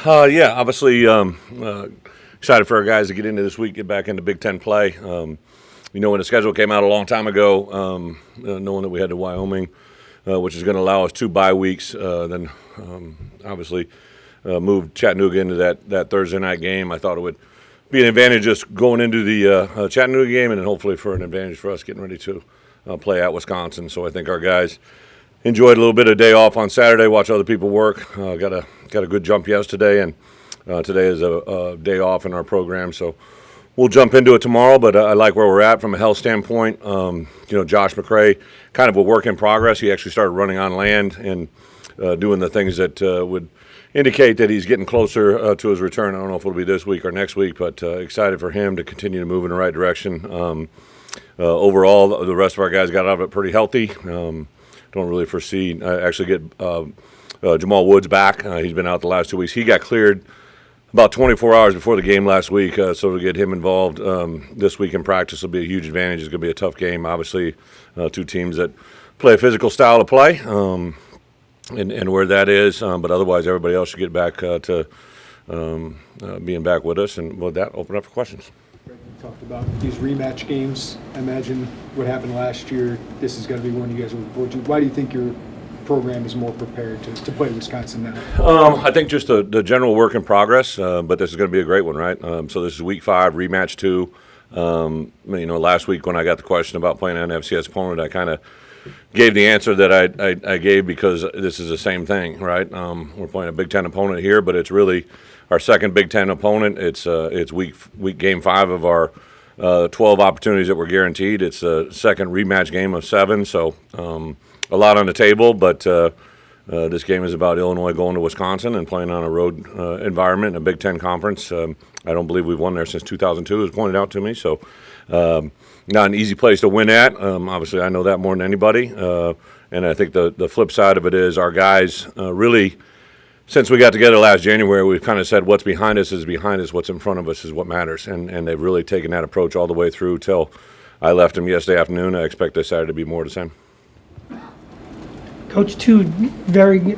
Yeah, obviously excited for our guys to get into this week, get back into Big Ten play. When the schedule came out a long time ago, knowing that we had to Wyoming, which is going to allow us 2 bye weeks, then obviously moved Chattanooga into that Thursday night game. I thought it would be an advantage just going into the Chattanooga game, and then hopefully for an advantage for us getting ready to play at Wisconsin. So I think our guys enjoyed a little bit of day off on Saturday, watch other people work. Got a good jump yesterday, and today is a day off in our program. So we'll jump into it tomorrow, but I like where we're at from a health standpoint. Josh McCray, kind of a work in progress. He actually started running on land and doing the things that would indicate that he's getting closer to his return. I don't know if it'll be this week or next week, but excited for him to continue to move in the right direction. Overall, the rest of our guys got out of it pretty healthy. Don't really foresee. I actually get Jamal Woods back. He's been out the last 2 weeks. He got cleared about 24 hours before the game last week, so to get him involved this week in practice will be a huge advantage. It's going to be a tough game, obviously, 2 teams that play a physical style of play, and where that is. But otherwise, everybody else should get back to being back with us. And with that, open up for questions. Talked about these rematch games. I imagine what happened last year, this is going to be one you guys will look forward to. Why do you think your program is more prepared to play Wisconsin now? I think just the general work in progress, but this is going to be a great one, right? So this is week 5, rematch 2. Last week when I got the question about playing an FCS opponent, I kind of gave the answer that I gave because this is the same thing, right? We're playing a Big Ten opponent here, but it's really our second Big Ten opponent. It's week game 5 of our 12 opportunities that we're guaranteed. It's the second rematch game of 7, so a lot on the table. But this game is about Illinois going to Wisconsin and playing on a road environment in a Big Ten conference. I don't believe we've won there since 2002, as pointed out to me. So not an easy place to win at. Obviously, I know that more than anybody. And I think the flip side of it is our guys really – since we got together last January, we've kind of said what's behind us is behind us, what's in front of us is what matters. And they've really taken that approach all the way through till I left them yesterday afternoon. I expect this Saturday to be more the same. Coach, 2 very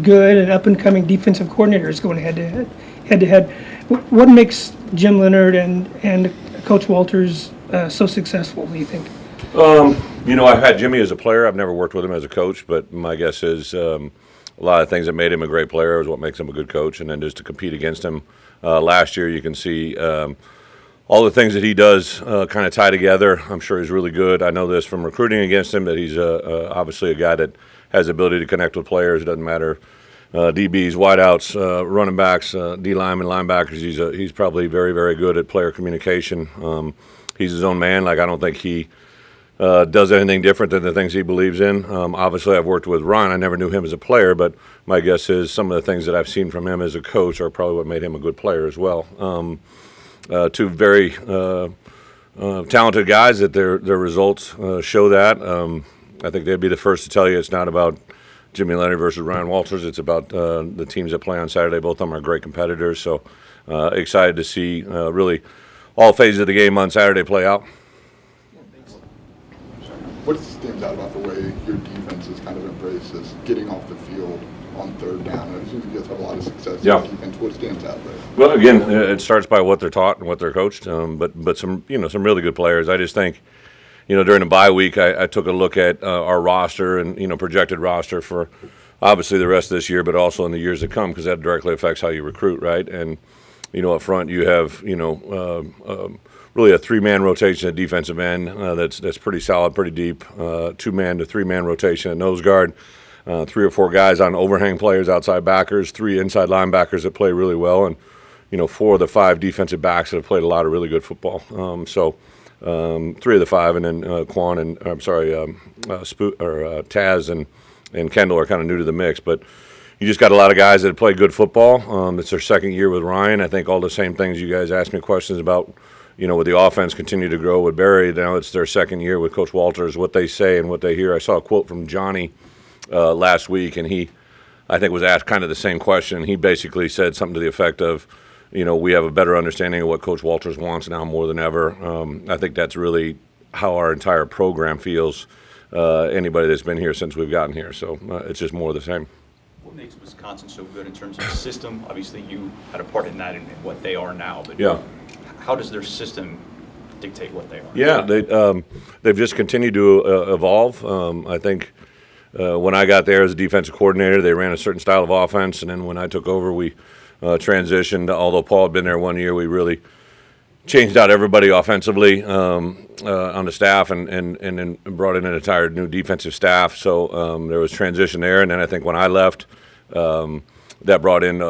good and up-and-coming defensive coordinators going head-to-head. What makes Jim Leonard and Coach Walters so successful, do you think? I've had Jimmy as a player. I've never worked with him as a coach, but my guess is a lot of things that made him a great player is what makes him a good coach, and then just to compete against him last year, you can see all the things that he does kind of tie together. I'm sure he's really good. I know this from recruiting against him that he's obviously a guy that has the ability to connect with players. It doesn't matter DBs, wideouts, running backs, D linemen, linebackers. He's probably very, very good at player communication. He's his own man. I don't think he does anything different than the things he believes in. Obviously, I've worked with Ron. I never knew him as a player, but my guess is some of the things that I've seen from him as a coach are probably what made him a good player as well. 2 very talented guys that their results show that. I think they'd be the first to tell you it's not about Jimmy Leonard versus Ryan Walters. It's about the teams that play on Saturday. Both of them are great competitors, so excited to see really all phases of the game on Saturday play out. What stands out about the way your defense is kind of embraced is getting off the field on 3rd down? It seems you guys have a lot of success in defense. What stands out there? Well, again, it starts by what they're taught and what they're coached, but some really good players. I just think, during the bye week, I took a look at our roster and projected roster for obviously the rest of this year, but also in the years to come, because that directly affects how you recruit, right? And up front you have really a 3-man rotation at defensive end that's pretty solid, pretty deep. 2-man to 3-man rotation at nose guard. 3 or 4 guys on overhang players, outside backers. 3 inside linebackers that play really well, and 4 of the 5 defensive backs that have played a lot of really good football. 3 of the 5, and then Quan and Taz and Kendall are kind of new to the mix, but you just got a lot of guys that have played good football. It's their 2nd year with Ryan. I think all the same things you guys asked me questions about, with the offense continue to grow with Barry. Now it's their 2nd year with Coach Walters, what they say and what they hear. I saw a quote from Johnny last week, and he, I think, was asked kind of the same question. He basically said something to the effect of, we have a better understanding of what Coach Walters wants now more than ever. I think that's really how our entire program feels. anybody that's been here since we've gotten here. So it's just more of the same. What makes Wisconsin so good in terms of system? Obviously, you had a part in that and what they are now. But Yeah. how does their system dictate what they are? Yeah, they've just continued to evolve. I think when I got there as a defensive coordinator, they ran a certain style of offense, and then when I took over, we transitioned. Although Paul had been there 1 year, we really changed out everybody offensively on the staff, and then brought in an entire new defensive staff. So there was transition there, and then I think when I left, that brought in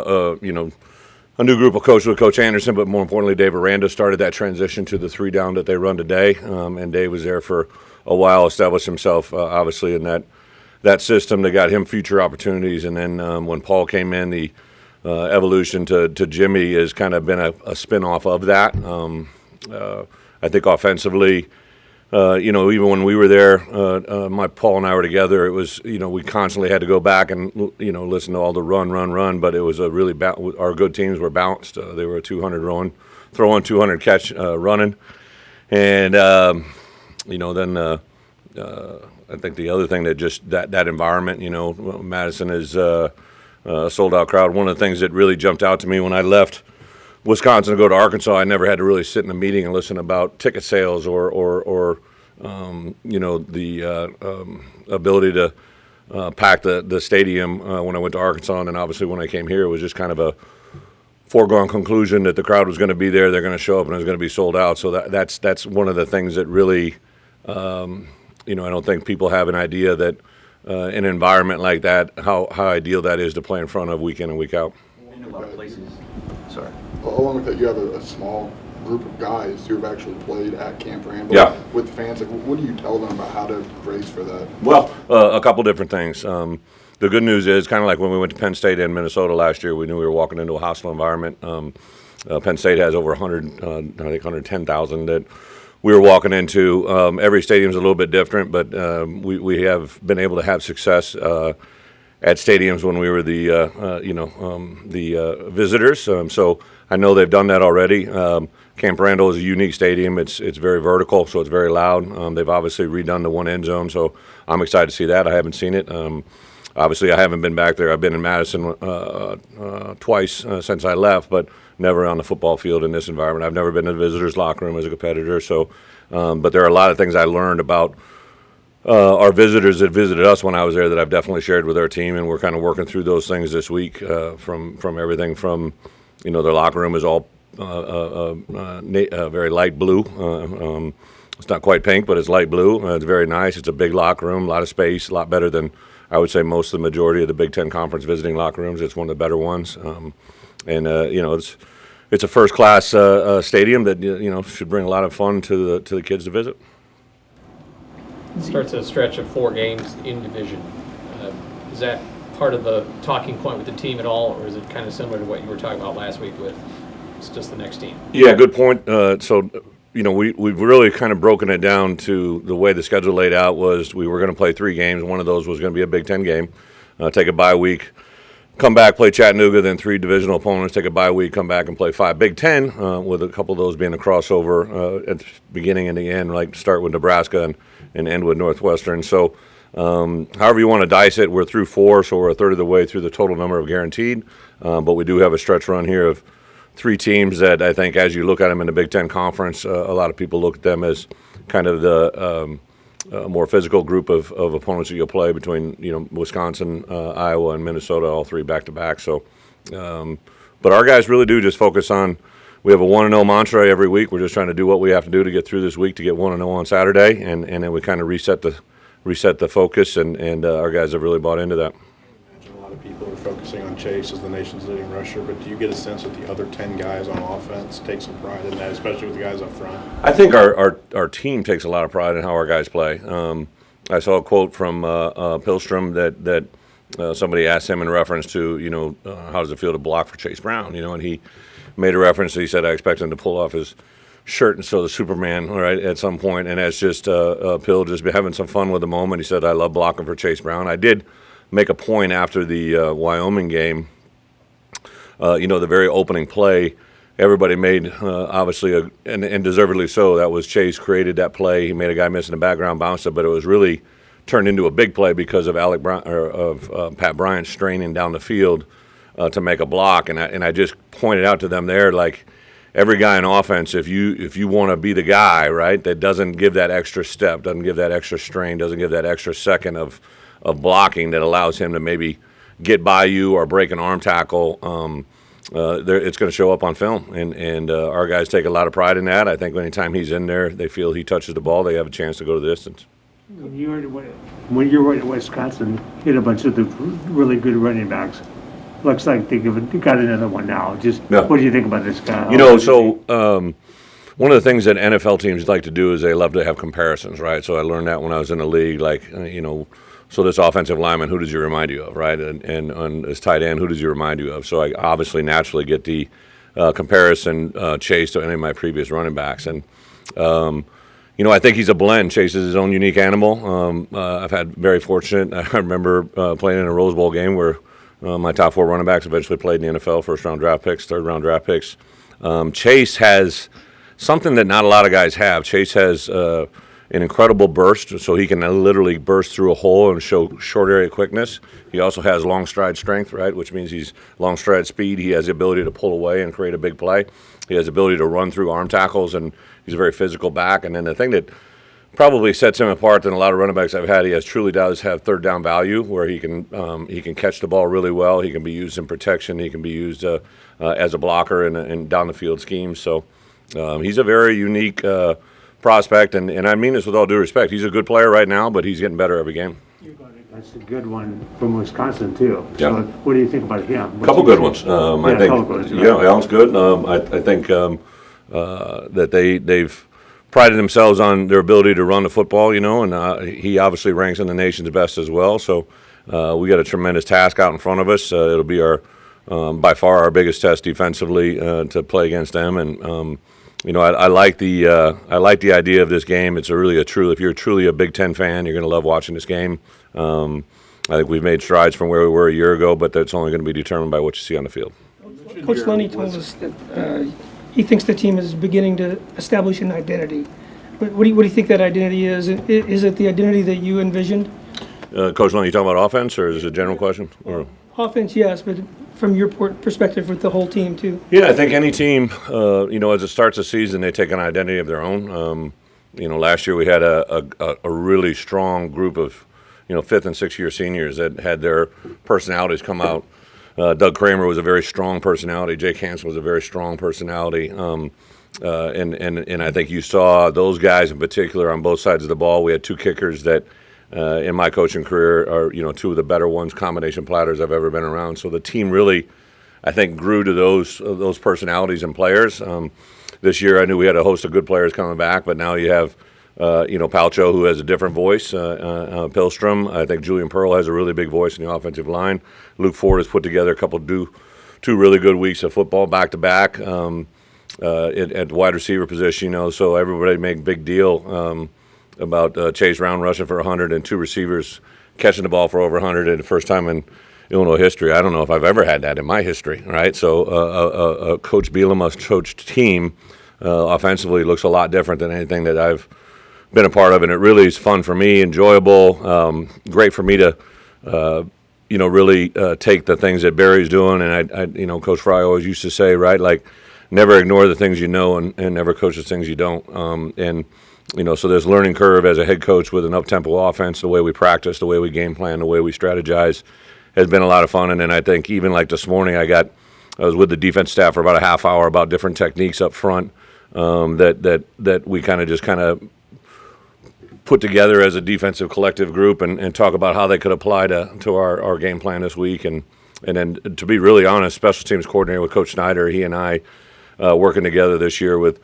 a new group of coaches with Coach Anderson, but more importantly, Dave Aranda started that transition to the 3 down that they run today, and Dave was there for a while, established himself obviously in that system that got him future opportunities, and then when Paul came in, the evolution to Jimmy has kind of been a spin-off of that. I think offensively, even when we were there, Paul and I were together, it was, we constantly had to go back and, listen to all the run, but it was a really, our good teams were balanced. They were a 200 throwing 200 catch running. And, then I think the other thing that just that environment, Madison is a sold-out crowd. One of the things that really jumped out to me when I left Wisconsin to go to Arkansas, I never had to really sit in a meeting and listen about ticket sales or the ability to pack the stadium when I went to Arkansas, and then obviously when I came here, it was just kind of a foregone conclusion that the crowd was going to be there, they're going to show up, and it was going to be sold out. So that's one of the things that really, I don't think people have an idea that in an environment like that, how ideal that is to play in front of week in and week out. In a lot of places. Sorry. Along with that, you have a small group of guys who have actually played at Camp Randall with fans. Like, what do you tell them about how to brace for that? Well, a couple different things. The good news is, kind of like when we went to Penn State in Minnesota last year, we knew we were walking into a hostile environment. Penn State has over 110,000 that we were walking into. Every stadium's a little bit different, but we have been able to have success at stadiums when we were the visitors. So I know they've done that already. Camp Randall is a unique stadium. It's very vertical, so it's very loud. They've obviously redone the one end zone, so I'm excited to see that. I haven't seen it. Obviously, I haven't been back there. I've been in Madison twice since I left, but never on the football field in this environment. I've never been in the visitors' locker room as a competitor. So, but there are a lot of things I learned about our visitors that visited us when I was there that I've definitely shared with our team, and we're kind of working through those things this week. From everything from, their locker room is all very light blue. It's not quite pink, but it's light blue. It's very nice. It's a big locker room, a lot of space, a lot better than I would say most of the majority of the Big Ten Conference visiting locker rooms. It's one of the better ones, it's a first-class stadium that should bring a lot of fun to the kids to visit. Starts a stretch of 4 games in division. Is that part of the talking point with the team at all, or is it kind of similar to what you were talking about last week with it's just the next team? Yeah, good point. We've really kind of broken it down to the way the schedule laid out was we were going to play 3 games. One of those was going to be a Big Ten game, take a bye week, come back, play Chattanooga, then 3 divisional opponents, take a bye week, come back and play 5 Big Ten, with a couple of those being a crossover at the beginning and the end, like start with Nebraska and end with Northwestern. So however you want to dice it, we're through 4, so we're a third of the way through the total number of guaranteed. But we do have a stretch run here of 3 teams that I think as you look at them in the Big Ten Conference, a lot of people look at them as kind of the more physical group of opponents that you'll play between, Wisconsin, Iowa, and Minnesota, all 3 back-to-back. So, but our guys really do just focus on, we have a 1-0 mantra every week. We're just trying to do what we have to do to get through this week to get 1-0 on Saturday, and then we kind of reset the focus, and our guys have really bought into that. A lot of people are focusing on Chase as the nation's leading rusher, but do you get a sense that the other 10 guys on offense take some pride in that, especially with the guys up front? I think our team takes a lot of pride in how our guys play. I saw a quote from Pilstrom that somebody asked him in reference to, how does it feel to block for Chase Brown? And he made a reference. He said, I expect him to pull off his shirt and show the Superman, right, at some point. And that's just Pill just having some fun with the moment. He said, I love blocking for Chase Brown. I did make a point after the Wyoming game, the very opening play, everybody made, obviously, and deservedly so, that was Chase created that play. He made a guy miss in the background, bounced it, but it was really turned into a big play because of Pat Bryant straining down the field to make a block. And I just pointed out to them there, like, every guy in offense, if you want to be the guy, right, that doesn't give that extra step, doesn't give that extra strain, doesn't give that extra second of blocking that allows him to maybe get by you or break an arm tackle, it's going to show up on film. And our guys take a lot of pride in that. I think anytime he's in there, they feel he touches the ball, they have a chance to go the distance. When you were at Wisconsin, you had a bunch of the really good running backs. Looks like they got another one now. Just Yeah. What do you think about this guy? One of the things that NFL teams like to do is they love to have comparisons, right? So I learned that when I was in the league, like, so this offensive lineman, who does he remind you of, right? And on this tight end, who does he remind you of? So I obviously naturally get the comparison Chase to any of my previous running backs. And, I think he's a blend. Chase is his own unique animal. I've had very fortunate. I remember playing in a Rose Bowl game where my top 4 running backs eventually played in the NFL, first-round draft picks, third-round draft picks. Chase has something that not a lot of guys have. Chase has an incredible burst, so he can literally burst through a hole and show short area quickness. He also has long stride strength, right, which means he's long stride speed. He has the ability to pull away and create a big play. He has the ability to run through arm tackles, and he's a very physical back. And then the thing that probably sets him apart than a lot of running backs I've had, he truly does have third down value, where he can catch the ball really well. He can be used in protection. He can be used as a blocker in down the field schemes. So he's a very unique prospect, and I mean this with all due respect. He's a good player right now, but he's getting better every game. That's a good one from Wisconsin too. Yeah. So what do you think about him? A couple good ones. I think. couple good ones, right. Yeah, Allen's good. I think that they've prided themselves on their ability to run the football, and he obviously ranks in the nation's best as well. So we got a tremendous task out in front of us. It'll be by far our biggest test defensively to play against them. And I like the idea of this game. It's if you're truly a Big Ten fan, you're going to love watching this game. I think we've made strides from where we were a year ago, but that's only going to be determined by what you see on the field. Coach Lenny told us that he thinks the team is beginning to establish an identity. What do you think that identity is? Is it the identity that you envisioned? Coach Lenny, you talking about offense, or is it a general question? Or? Offense, yes, but from your perspective with the whole team too. Yeah, I think any team, as it starts the season, they take an identity of their own. Last year we had a really strong group of, 5th and 6th year seniors that had their personalities come out. Doug Kramer was a very strong personality. Jake Hansen was a very strong personality. And I think you saw those guys in particular on both sides of the ball. We had 2 kickers that, in my coaching career, are 2 of the better ones, combination platters I've ever been around. So the team really, I think, grew to those personalities and players. This year I knew we had a host of good players coming back, but now you have Palcho, who has a different voice, Pilstrom. I think Julian Pearl has a really big voice in the offensive line. Luke Ford has put together two really good weeks of football back-to-back at the wide receiver position. So everybody made a big deal about Chase Round rushing for 100 and 2 receivers catching the ball for over 100 and the first time in Illinois history. I don't know if I've ever had that in my history, right? So Coach Bielema's coached team offensively looks a lot different than anything that I've been a part of, and it really is fun for me, enjoyable, great for me to, really take the things that Barry's doing. And I Coach Fry always used to say, right, like, never ignore the things you know and never coach the things you don't. So there's learning curve as a head coach with an up-tempo offense, the way we practice, the way we game plan, the way we strategize has been a lot of fun. And then I think even like this morning, I was with the defense staff for about a half hour about different techniques up front that we kind of put together as a defensive collective group and talk about how they could apply to our game plan this week. And then, to be really honest, special teams coordinator with Coach Snyder, he and I working together this year with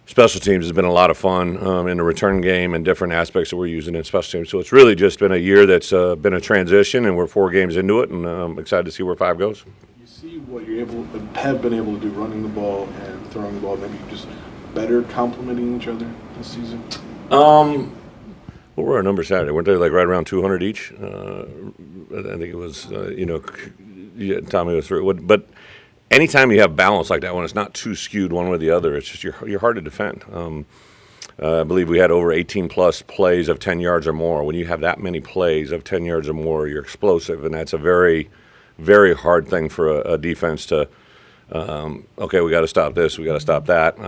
special teams has been a lot of fun in the return game and different aspects that we're using in special teams. So it's really just been a year that's been a transition, and we're 4 games into it, and I'm excited to see where 5 goes. You see what you're have been able to do running the ball and throwing the ball, maybe just better complementing each other this season? What were our numbers Saturday? Weren't they like right around 200 each? I think it was, Tommy was through. But anytime you have balance like that, when it's not too skewed one way or the other, it's just you're hard to defend. I believe we had over 18-plus plays of 10 yards or more. When you have that many plays of 10 yards or more, you're explosive, and that's a very, very hard thing for a defense to, okay, we got to stop this, we got to stop that.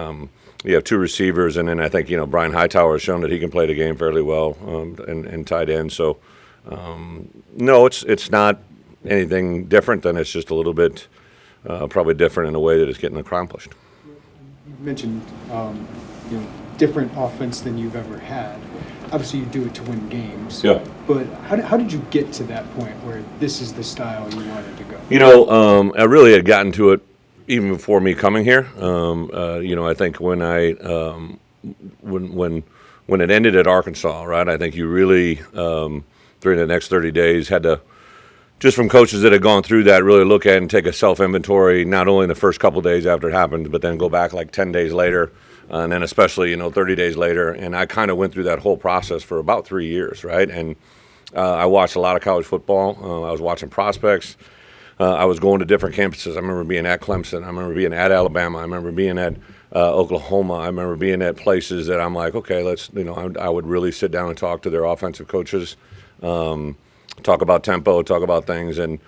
You have two receivers, and then I think, Brian Hightower has shown that he can play the game fairly well and tight end. So, no, it's not anything different than it's just a little bit probably different in the way that it's getting accomplished. You mentioned different offense than you've ever had. Obviously, you do it to win games. Yeah. But how did you get to that point where this is the style you wanted to go? I really had gotten to it even before me coming here. I think when when it ended at Arkansas, right? I think you really during the next 30 days had to, just from coaches that had gone through that, really look at and take a self-inventory, not only in the first couple of days after it happened, but then go back like 10 days later, and then especially, 30 days later. And I kind of went through that whole process for about 3 years, right? And I watched a lot of college football. I was watching prospects. I was going to different campuses. I remember being at Clemson. I remember being at Alabama. I remember being at Oklahoma. I remember being at places that I'm like, okay, I would really sit down and talk to their offensive coaches, talk about tempo, talk about things, and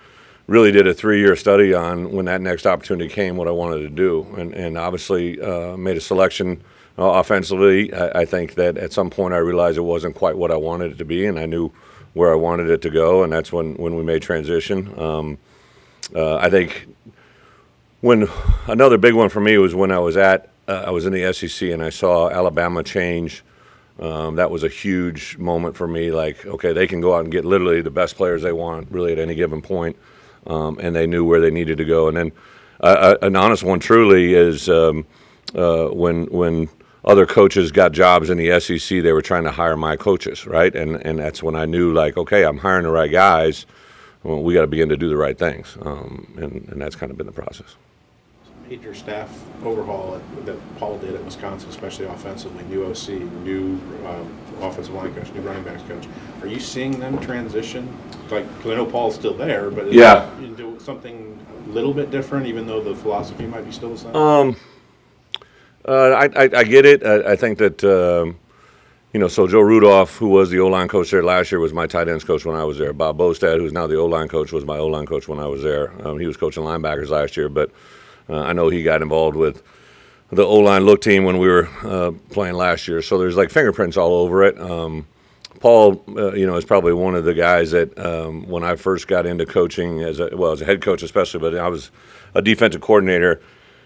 really did a 3-year study on when that next opportunity came, what I wanted to do. And obviously made a selection offensively. I think that at some point I realized it wasn't quite what I wanted it to be, and I knew where I wanted it to go, and that's when we made transition. I think when another big one for me was when I was in the SEC and I saw Alabama change. That was a huge moment for me. Like, okay, they can go out and get literally the best players they want, really at any given point, and they knew where they needed to go. And then an honest one, truly, is when other coaches got jobs in the SEC, they were trying to hire my coaches, right? And that's when I knew, like, okay, I'm hiring the right guys. Well, we got to begin to do the right things, and that's kind of been the process. Major staff overhaul that Paul did at Wisconsin, especially offensively, new OC, new offensive line coach, new running backs coach. Are you seeing them transition? Because I know Paul's still there, but you do something a little bit different, even though the philosophy might be still the same? I get it. I think that, so Joe Rudolph, who was the O-line coach there last year, was my tight ends coach when I was there. Bob Bostad, who's now the O-line coach, was my O-line coach when I was there. He was coaching linebackers last year, but I know he got involved with the O-line look team when we were playing last year. So there's like fingerprints all over it. Paul, is probably one of the guys that when I first got into coaching as a head coach especially, but I was a defensive coordinator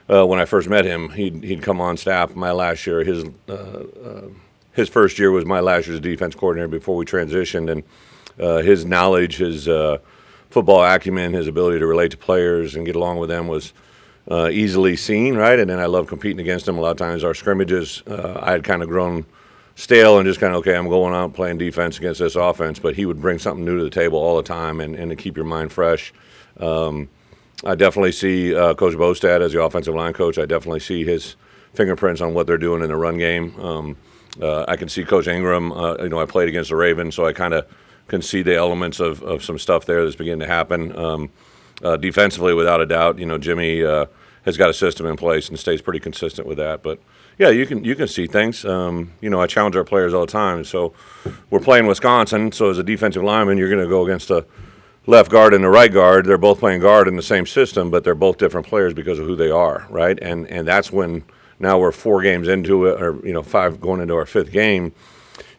when I first met him. He'd come on staff my last year. His first year was my last year as defense coordinator before we transitioned, and his knowledge, his football acumen, his ability to relate to players and get along with them was easily seen, right? And then I love competing against him. A lot of times our scrimmages, I had kind of grown stale and just kind of, okay, I'm going out playing defense against this offense, but he would bring something new to the table all the time and to keep your mind fresh. I definitely see Coach Bostad as the offensive line coach. I definitely see his fingerprints on what they're doing in the run game. I can see Coach Ingram. I played against the Ravens, so I kind of can see the elements of some stuff there that's beginning to happen. Defensively, without a doubt, Jimmy has got a system in place and stays pretty consistent with that. But yeah, you can see things. I challenge our players all the time. So we're playing Wisconsin. So as a defensive lineman, you're going to go against the left guard and the right guard. They're both playing guard in the same system, but they're both different players because of who they are, right? And that's when now we're 4 games into it, or 5 going into our 5th game.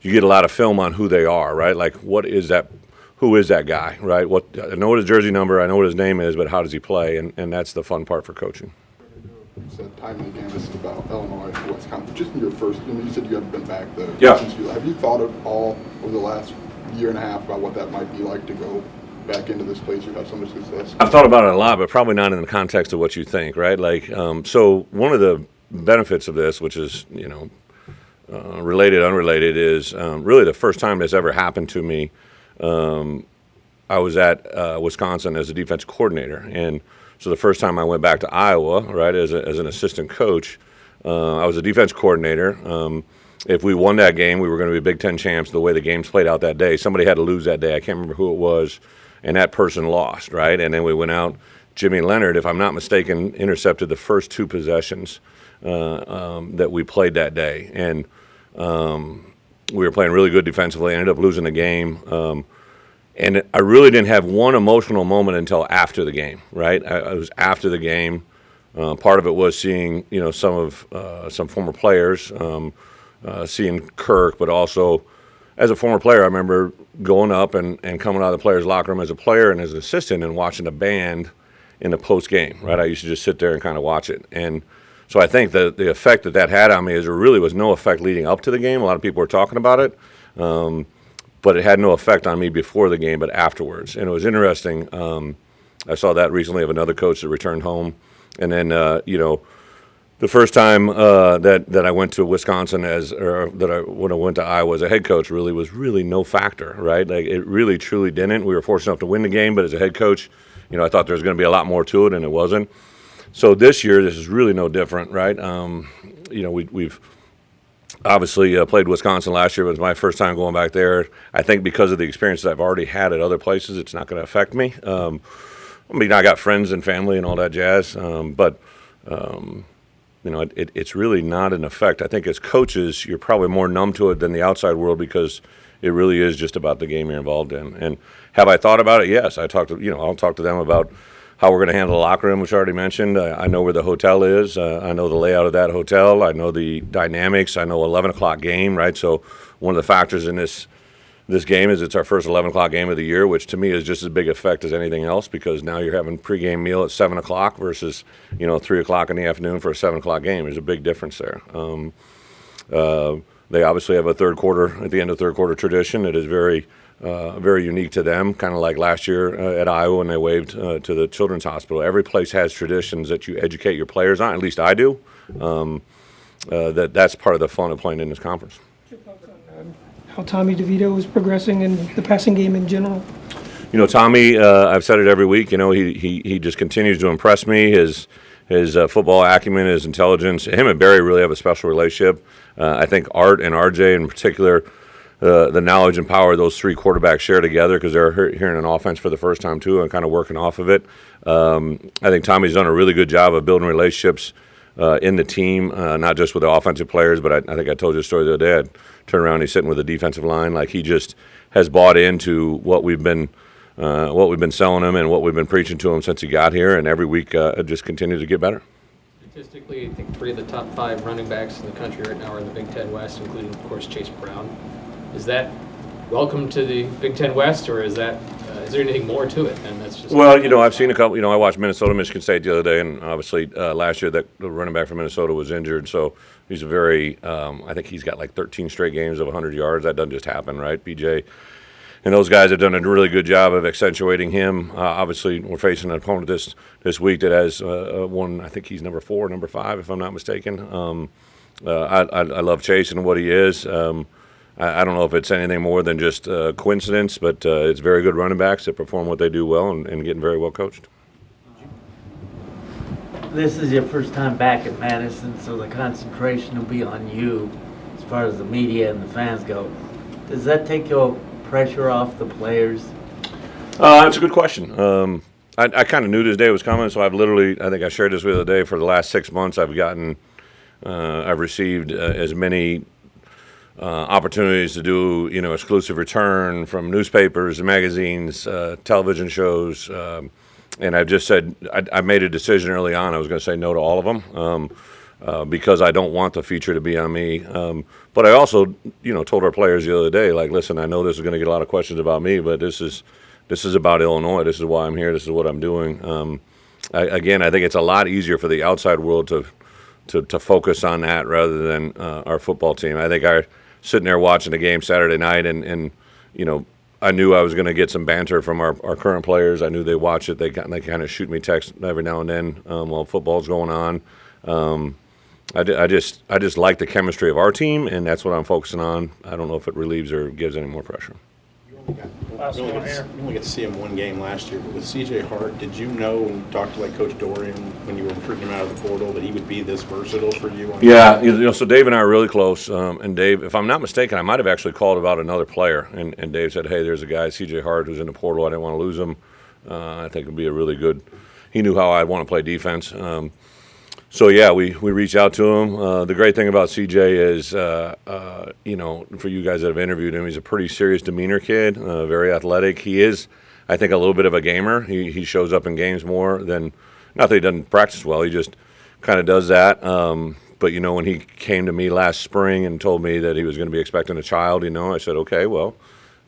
You get a lot of film on who they are, right? Like, what is that? Who is that guy, right? I know what his jersey number, I know what his name is, but how does he play? And that's the fun part for coaching. You said time and again, this is about Illinois, Wisconsin. Just in your first, you said you haven't been back there. Yeah. Have you thought at all over the last year and a half about what that might be like to go back into this place you have so much success? I've thought about it a lot, but probably not in the context of what you think, right? Like, so one of the benefits of this, which is, related, unrelated, is really the first time this ever happened to me. I was at Wisconsin as a defense coordinator, and so the first time I went back to Iowa, right, as an assistant coach, I was a defense coordinator. If we won that game, we were going to be Big Ten champs. The way the games played out that day, somebody had to lose that day. I can't remember who it was, and that person lost, right? And then we went out. Jimmy Leonard, if I'm not mistaken, intercepted the first 2 possessions that we played that day, and We were playing really good defensively. I ended up losing the game. And I really didn't have one emotional moment until after the game, right? I was after the game. Part of it was seeing, some former players, seeing Kirk, but also as a former player, I remember going up and coming out of the players' locker room as a player and as an assistant and watching the band in the post game, right? I used to just sit there and kind of watch it. And so I think that the effect that had on me is there really was no effect leading up to the game. A lot of people were talking about it. But it had no effect on me before the game, but afterwards. And it was interesting. I saw that recently of another coach that returned home. And then, the first time that I went to Wisconsin when I went to Iowa as a head coach was really no factor, right? Like it really, truly didn't. We were fortunate enough to win the game, but as a head coach, I thought there was going to be a lot more to it, and it wasn't. So this year, this is really no different, right? We've obviously played Wisconsin last year. It was my first time going back there. I think because of the experiences I've already had at other places, it's not going to affect me. I got friends and family and all that jazz, but it's really not an effect. I think as coaches, you're probably more numb to it than the outside world because it really is just about the game you're involved in. And have I thought about it? Yes. I'll talk to them about how we're going to handle the locker room, which I already mentioned. I know where the hotel is. I know the layout of that hotel. I know the dynamics. I know 11 o'clock game, right? So one of the factors in this game is it's our first 11 o'clock game of the year, which to me is just as big effect as anything else because now you're having pregame meal at 7 o'clock versus, 3 o'clock in the afternoon for a 7 o'clock game. There's a big difference there. They obviously have a third quarter, at the end of third quarter tradition. It is very unique to them, kind of like last year at Iowa when they waved to the Children's Hospital. Every place has traditions that you educate your players on, at least I do. That's part of the fun of playing in this conference. How Tommy DeVito is progressing in the passing game in general? Tommy, I've said it every week, he just continues to impress me. His football acumen, his intelligence. Him and Barry really have a special relationship. I think Art and RJ in particular, the knowledge and power those three quarterbacks share together because they're hearing an offense for the first time too and kind of working off of it. I think Tommy's done a really good job of building relationships in the team, not just with the offensive players, but I think I told you a story the other day. I'd turn around and he's sitting with the defensive line. Like he just has bought into what we've been selling him and what we've been preaching to him since he got here, and every week it just continues to get better. Statistically, I think 3 of the top 5 running backs in the country right now are in the Big Ten West, including, of course, Chase Brown. Is that welcome to the Big Ten West, or is there anything more to it? And that's just I've seen a couple. I watched Minnesota, Michigan State the other day, and obviously last year that the running back from Minnesota was injured, so he's a very. I think he's got like 13 straight games of 100 yards. That doesn't just happen, right? BJ and those guys have done a really good job of accentuating him. Obviously, we're facing an opponent this week that has one. I think he's number 4, number 5, if I'm not mistaken. I love Chase and what he is. I don't know if it's anything more than just coincidence, but it's very good running backs that perform what they do well and getting very well coached. This is your first time back at Madison, so the concentration will be on you as far as the media and the fans go. Does that take your pressure off the players? That's a good question. I kind of knew this day was coming, so I've literally, I think I shared this the other day, for the last 6 months I've received as many opportunities to do, exclusive return from newspapers and magazines, television shows, and I've just said I made a decision early on. I was going to say no to all of them because I don't want the feature to be on me. But I also, told our players the other day, like, listen, I know this is going to get a lot of questions about me, but this is about Illinois. This is why I'm here. This is what I'm doing. I think it's a lot easier for the outside world to focus on that rather than our football team. I think sitting there watching the game Saturday night and I knew I was going to get some banter from our current players. I knew they watch it. They kind of shoot me texts every now and then while football's going on. I just like the chemistry of our team, and that's what I'm focusing on. I don't know if it relieves or gives any more pressure. You only get to see him one game last year, but with C.J. Hart, did you know and talk to like Coach Dorian when you were recruiting him out of the portal that he would be this versatile for you? Yeah, so Dave and I are really close, and Dave, if I'm not mistaken, I might have actually called about another player, and Dave said, hey, there's a guy, C.J. Hart, who's in the portal. I didn't want to lose him. I think it would be a really good – he knew how I'd want to play defense. So yeah, we reached out to him. The great thing about CJ is, you know, for you guys that have interviewed him, he's a pretty serious demeanor kid, very athletic. He is, I think, a little bit of a gamer. He shows up in games more than, not that he doesn't practice well, he just kind of does that. But, you know, when he came to me last spring and told me that he was going to be expecting a child, you know, I said, okay, well,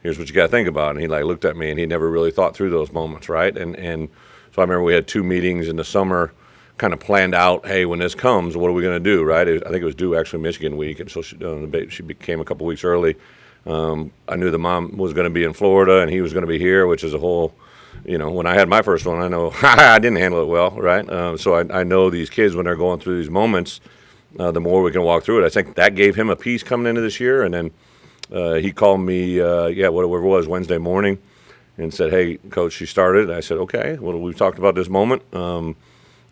here's what you got to think about. And he like looked at me and he never really thought through those moments, right? And so I remember we had 2 meetings in the summer, kind of planned out, hey, when this comes, what are we going to do, right? I think it was due actually Michigan week, and so she came a couple weeks early. I knew the mom was going to be in Florida and he was going to be here, which is a whole, you know, when I had my first one, I know I didn't handle it well, right? So I know these kids when they're going through these moments, the more we can walk through it. I think that gave him a piece coming into this year, and then he called me, whatever it was, Wednesday morning, and said, hey, Coach, she started. I said, okay, well, we've talked about this moment.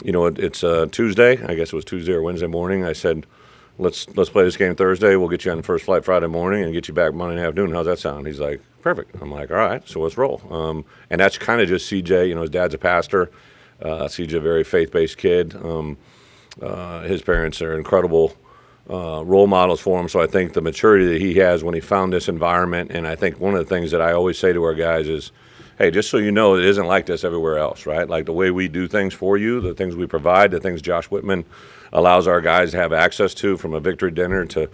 You know, it's Tuesday. I guess it was Tuesday or Wednesday morning. I said, let's play this game Thursday. We'll get you on the first flight Friday morning and get you back Monday afternoon. How's that sound? He's like, perfect. I'm like, all right, so let's roll. And that's kind of just CJ. You know, his dad's a pastor. CJ, a very faith-based kid. His parents are incredible role models for him. So I think the maturity that he has when he found this environment, and I think one of the things that I always say to our guys is, hey, just so you know, it isn't like this everywhere else, right? Like the way we do things for you, the things we provide, the things Josh Whitman allows our guys to have access to, from a victory dinner to,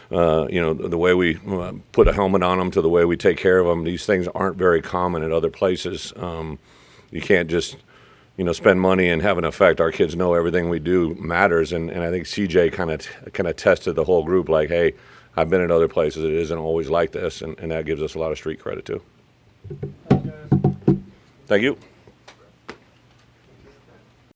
you know, the way we put a helmet on them to the way we take care of them. These things aren't very common in other places. You can't just, you know, spend money and have an effect. Our kids know everything we do matters, and I think CJ kind of tested the whole group like, hey, I've been in other places. It isn't always like this, and that gives us a lot of street credit too. Thank you.